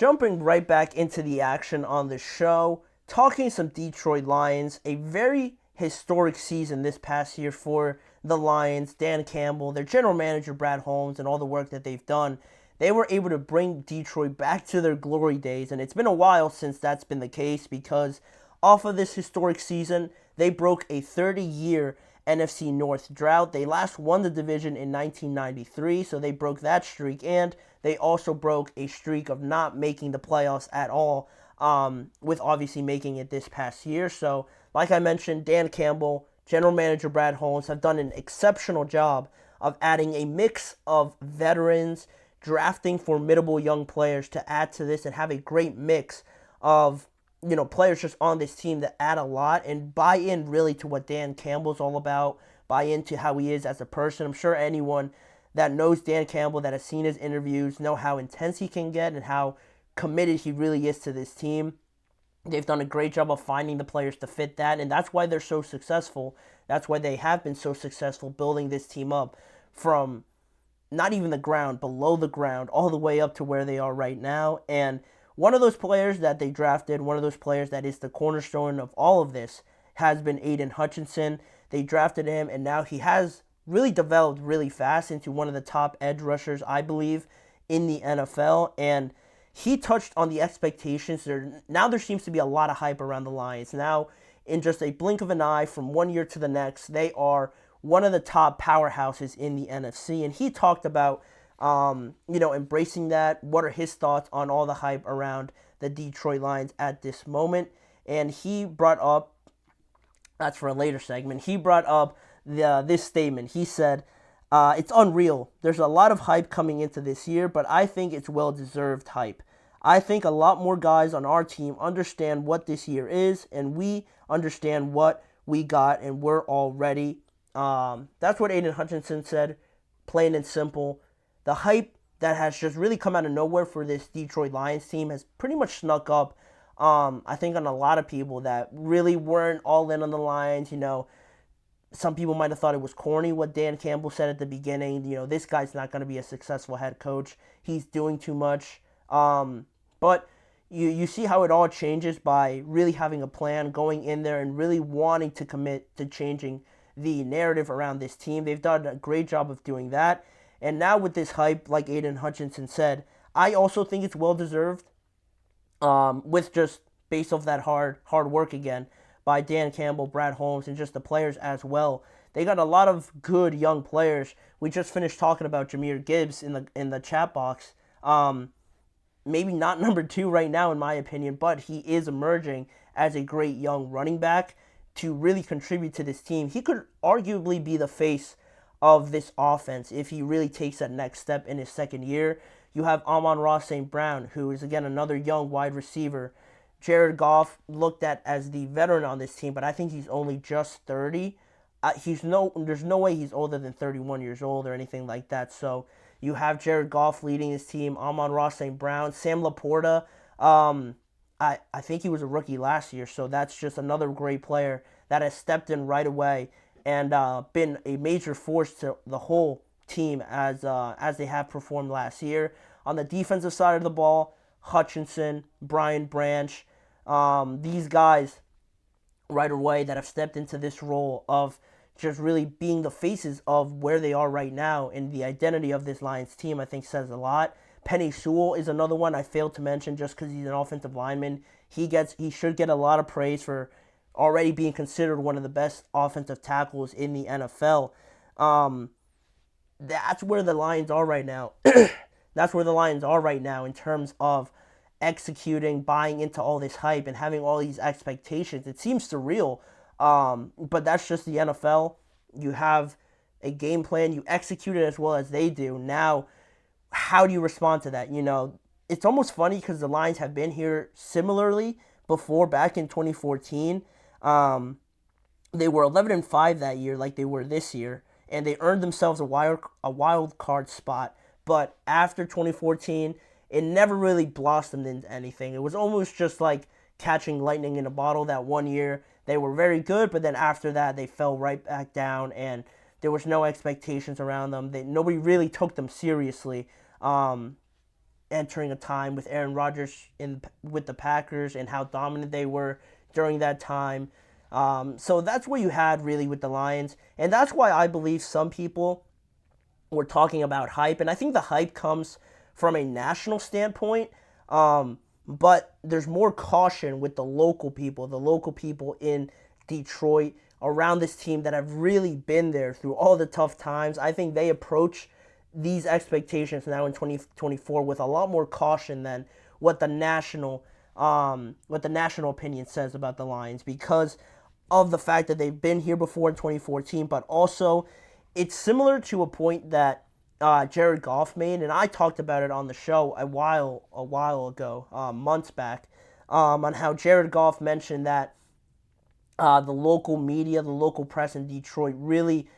jumping right back into the action on the show, talking some Detroit Lions, a very historic season this past year for the Lions. Dan Campbell, their general manager Brad Holmes, and all the work that they've done. They were able to bring Detroit back to their glory days, and it's been a while since that's been the case because off of this historic season, they broke a 30-year NFC North drought. They last won the division in 1993, so they broke that streak, and they also broke a streak of not making the playoffs at all, with obviously making it this past year. So, like I mentioned, Dan Campbell, general manager Brad Holmes have done an exceptional job of adding a mix of veterans, drafting formidable young players to add to this, and have a great mix of players just on this team that add a lot and buy in really to what Dan Campbell's all about, buy into how he is as a person. I'm sure anyone that knows Dan Campbell, that has seen his interviews, know how intense he can get and how committed he really is to this team. They've done a great job of finding the players to fit that, and that's why they're so successful. That's why they have been so successful building this team up from not even the ground, below the ground, all the way up to where they are right now. And one of those players that they drafted, one of those players that is the cornerstone of all of this, has been Aidan Hutchinson. They drafted him, and now he has really developed really fast into one of the top edge rushers, I believe, in the NFL. And he touched on the expectations. Now there seems to be a lot of hype around the Lions. Now, in just a blink of an eye, from one year to the next, they are one of the top powerhouses in the NFC. And he talked about embracing that. What are his thoughts on all the hype around the Detroit Lions at this moment? And he brought up, that's for a later segment, he brought up this statement. He said, it's unreal. There's a lot of hype coming into this year, but I think it's well-deserved hype. I think a lot more guys on our team understand what this year is, and we understand what we got, and we're all ready. That's what Aidan Hutchinson said, plain and simple. The hype that has just really come out of nowhere for this Detroit Lions team has pretty much snuck up, I think, on a lot of people that really weren't all in on the Lions. Some people might have thought it was corny what Dan Campbell said at the beginning. This guy's not going to be a successful head coach. He's doing too much. But you see how it all changes by really having a plan, going in there, and really wanting to commit to changing the narrative around this team. They've done a great job of doing that. And now with this hype, like Aidan Hutchinson said, I also think it's well-deserved, with just based off that hard work again by Dan Campbell, Brad Holmes, and just the players as well. They got a lot of good young players. We just finished talking about Jahmyr Gibbs in the chat box. Maybe not number 2 right now in my opinion, but he is emerging as a great young running back to really contribute to this team. He could arguably be the face of this offense if he really takes that next step in his second year. You have Amon-Ra St. Brown, who is again another young wide receiver. Jared Goff looked at as the veteran on this team, but I think he's only just 30. There's no way he's older than 31 years old or anything like that. So you have Jared Goff leading his team, Amon-Ra St. Brown, Sam Laporta. I think he was a rookie last year, so that's just another great player that has stepped in right away and been a major force to the whole team as they have performed last year. On the defensive side of the ball, Hutchinson, Brian Branch, these guys right away that have stepped into this role of just really being the faces of where they are right now, and the identity of this Lions team, I think, says a lot. Penny Sewell is another one I failed to mention just because he's an offensive lineman. He should get a lot of praise for already being considered one of the best offensive tackles in the NFL. That's where the Lions are right now. That's where the Lions are right now in terms of executing, buying into all this hype, and having all these expectations. It seems surreal, but that's just the NFL. You have a game plan, you execute it as well as they do. Now, how do you respond to that? It's almost funny because the Lions have been here similarly before, back in 2014. They were 11-5 that year, like they were this year, and they earned themselves a wild card spot. But after 2014, it never really blossomed into anything. It was almost just like catching lightning in a bottle that one year. They were very good, but then after that, they fell right back down, and there was no expectations around them. Nobody really took them seriously. And entering a time with Aaron Rodgers with the Packers and how dominant they were during that time. So that's what you had really with the Lions, and that's why I believe some people were talking about hype, and I think the hype comes from a national standpoint. But there's more caution with the local people in Detroit around this team that have really been there through all the tough times. I think they approach these expectations now in 2024 with a lot more caution than what the national opinion says about the Lions, because of the fact that they've been here before in 2014, but also it's similar to a point that Jared Goff made, and I talked about it on the show a while ago, months back, on how Jared Goff mentioned that the local media, the local press in Detroit really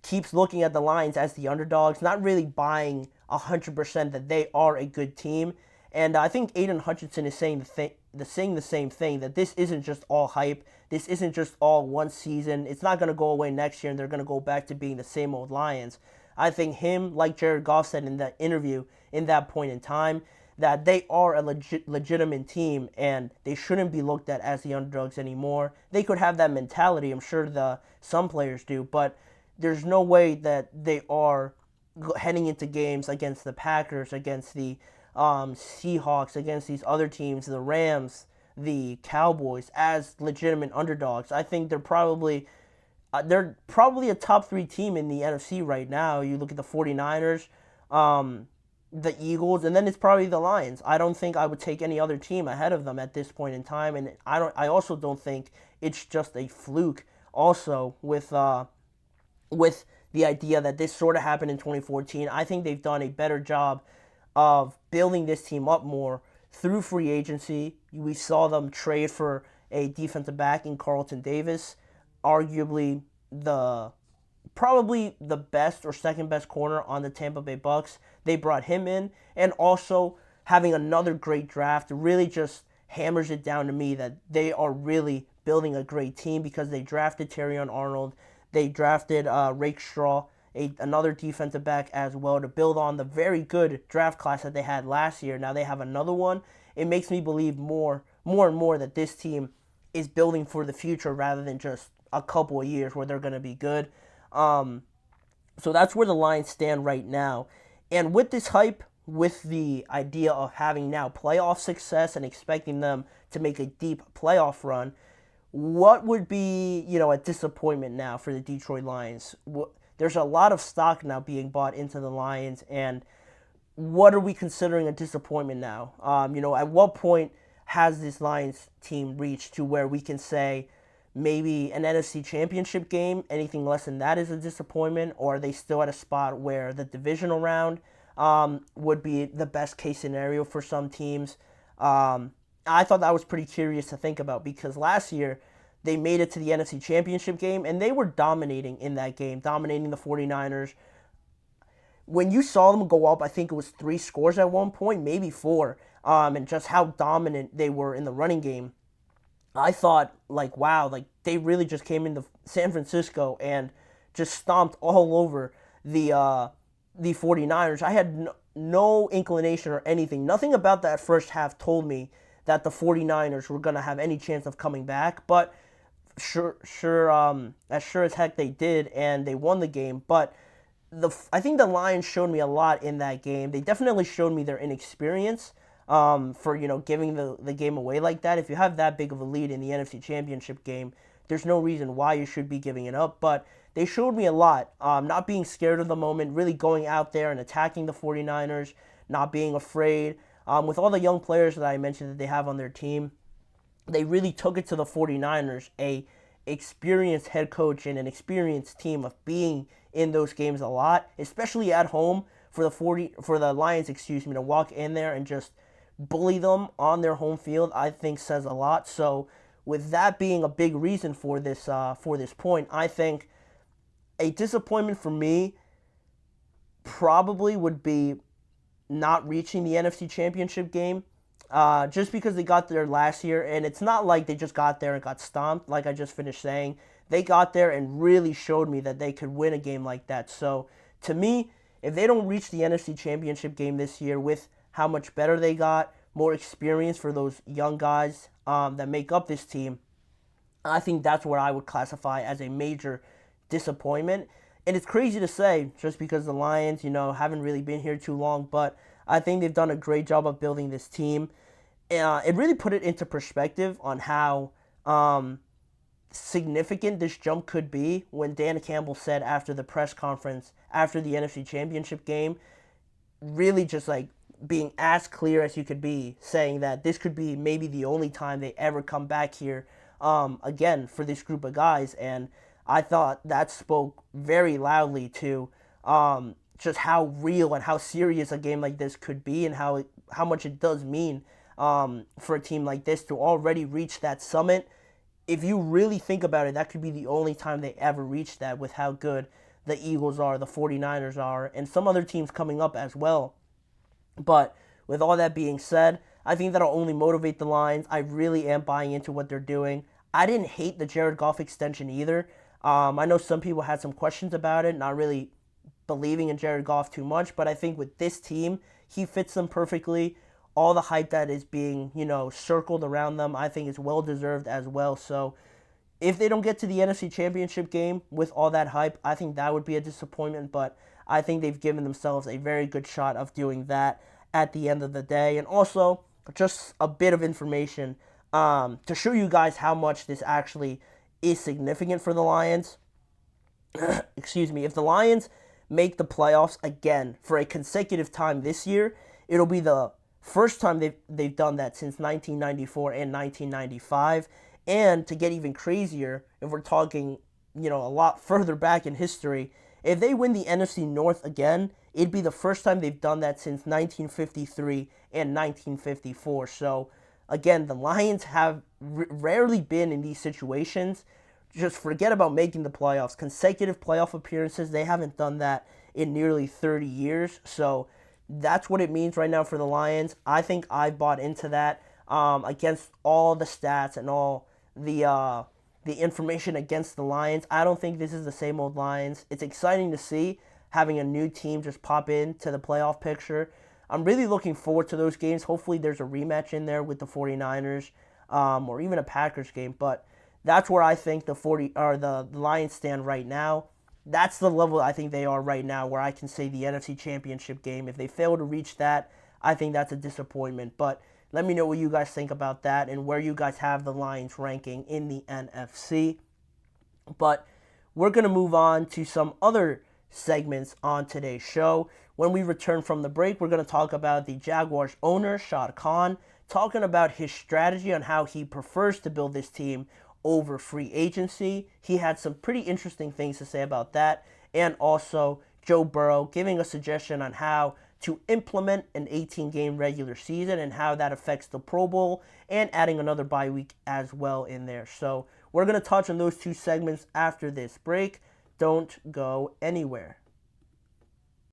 keeps looking at the Lions as the underdogs, not really buying 100% that they are a good team. And I think Aidan Hutchinson is saying the same thing, that this isn't just all hype. This isn't just all one season. It's not going to go away next year and they're going to go back to being the same old Lions. I think him, like Jared Goff said in that interview in that point in time, that they are a legitimate team and they shouldn't be looked at as the underdogs anymore. They could have that mentality, I'm sure some players do, but there's no way that they are heading into games against the Packers, against the Seahawks, against these other teams, the Rams, the Cowboys, as legitimate underdogs. I think they're probably a top 3 team in the NFC right now. You look at the 49ers, the Eagles, and then it's probably the Lions. I don't think I would take any other team ahead of them at this point in time, and I also don't think it's just a fluke. Also, with the idea that this sort of happened in 2014, I think they've done a better job of building this team up more through free agency. We saw them trade for a defensive back in Carlton Davis, arguably probably the best or second best corner on the Tampa Bay Bucks. They brought him in, and also having another great draft really just hammers it down to me that they are really building a great team, because they drafted Terrion Arnold, they drafted Rakestraw, another defensive back as well, to build on the very good draft class that they had last year. Now they have another one. It makes me believe more and more that this team is building for the future rather than just a couple of years where they're going to be good. So that's where the Lions stand right now. And with this hype, with the idea of having now playoff success and expecting them to make a deep playoff run, what would be, a disappointment now for the Detroit Lions? There's a lot of stock now being bought into the Lions, and what are we considering a disappointment now? At what point has this Lions team reached to where we can say maybe an NFC championship game, anything less than that is a disappointment, or are they still at a spot where the divisional round would be the best case scenario for some teams? I thought that was pretty curious to think about, because last year they made it to the NFC championship game and they were dominating in that game, dominating the 49ers. When you saw them go up, I think it was 3 scores at one point, maybe 4, and just how dominant they were in the running game, I thought, wow, they really just came into San Francisco and just stomped all over the 49ers. I had no inclination or anything. Nothing about that first half told me that the 49ers were going to have any chance of coming back, but as sure as heck they did, and they won the game. But I think the Lions showed me a lot in that game. They definitely showed me their inexperience for giving the game away like that. If you have that big of a lead in the NFC Championship game, there's no reason why you should be giving it up. But they showed me a lot, not being scared of the moment, really going out there and attacking the 49ers, not being afraid. With all the young players that I mentioned that they have on their team, they really took it to the 49ers, a experienced head coach and an experienced team of being in those games a lot, especially at home, for the Lions, to walk in there and just bully them on their home field, I think says a lot. So with that being a big reason for this point, I think a disappointment for me probably would be not reaching the NFC Championship game, just because they got there last year, and it's not like they just got there and got stomped, like I just finished saying. They got there and really showed me that they could win a game like that. So to me, if they don't reach the NFC Championship game this year with how much better they got, more experience for those young guys that make up this team. I think that's what I would classify as a major disappointment. And it's crazy to say just because the Lions, haven't really been here too long, but I think they've done a great job of building this team. It really put it into perspective on how significant this jump could be when Dan Campbell said after the press conference, after the NFC Championship game, really just like being as clear as you could be, saying that this could be maybe the only time they ever come back here again for this group of guys. And I thought that spoke very loudly to just how real and how serious a game like this could be, and how much it does mean for a team like this to already reach that summit. If you really think about it, that could be the only time they ever reach that, with how good the Eagles are, the 49ers are, and some other teams coming up as well. But with all that being said, I think that'll only motivate the Lions. I really am buying into what they're doing. I didn't hate the Jared Goff extension either. I know some people had some questions about it, not really believing in Jared Goff too much, but I think with this team, he fits them perfectly. All the hype that is being, circled around them, I think is well-deserved as well. So if they don't get to the NFC Championship game with all that hype, I think that would be a disappointment, but I think they've given themselves a very good shot of doing that at the end of the day. And also, just a bit of information to show you guys how much this actually is significant for the Lions. Excuse me. If the Lions make the playoffs again for a consecutive time this year, it'll be the first time they've done that since 1994 and 1995. And to get even crazier, if we're talking, a lot further back in history, if they win the NFC North again, it'd be the first time they've done that since 1953 and 1954. So, again, the Lions have rarely been in these situations. Just forget about making the playoffs. Consecutive playoff appearances, they haven't done that in nearly 30 years. So, that's what it means right now for the Lions. I think I bought into that against all the stats and all the information against the Lions. I don't think this is the same old Lions. It's exciting to see having a new team just pop into the playoff picture. I'm really looking forward to those games. Hopefully there's a rematch in there with the 49ers or even a Packers game. But that's where I think the Lions stand right now. That's the level I think they are right now, where I can say the NFC Championship game, if they fail to reach that, I think that's a disappointment. But let me know what you guys think about that and where you guys have the Lions ranking in the NFC. But we're going to move on to some other segments on today's show. When we return from the break, we're going to talk about the Jaguars owner, Shad Khan, talking about his strategy on how he prefers to build this team over free agency. He had some pretty interesting things to say about that. And also Joe Burrow giving a suggestion on how to implement an 18-game regular season and how that affects the Pro Bowl, and adding another bye week as well in there. So we're going to touch on those two segments after this break. Don't go anywhere.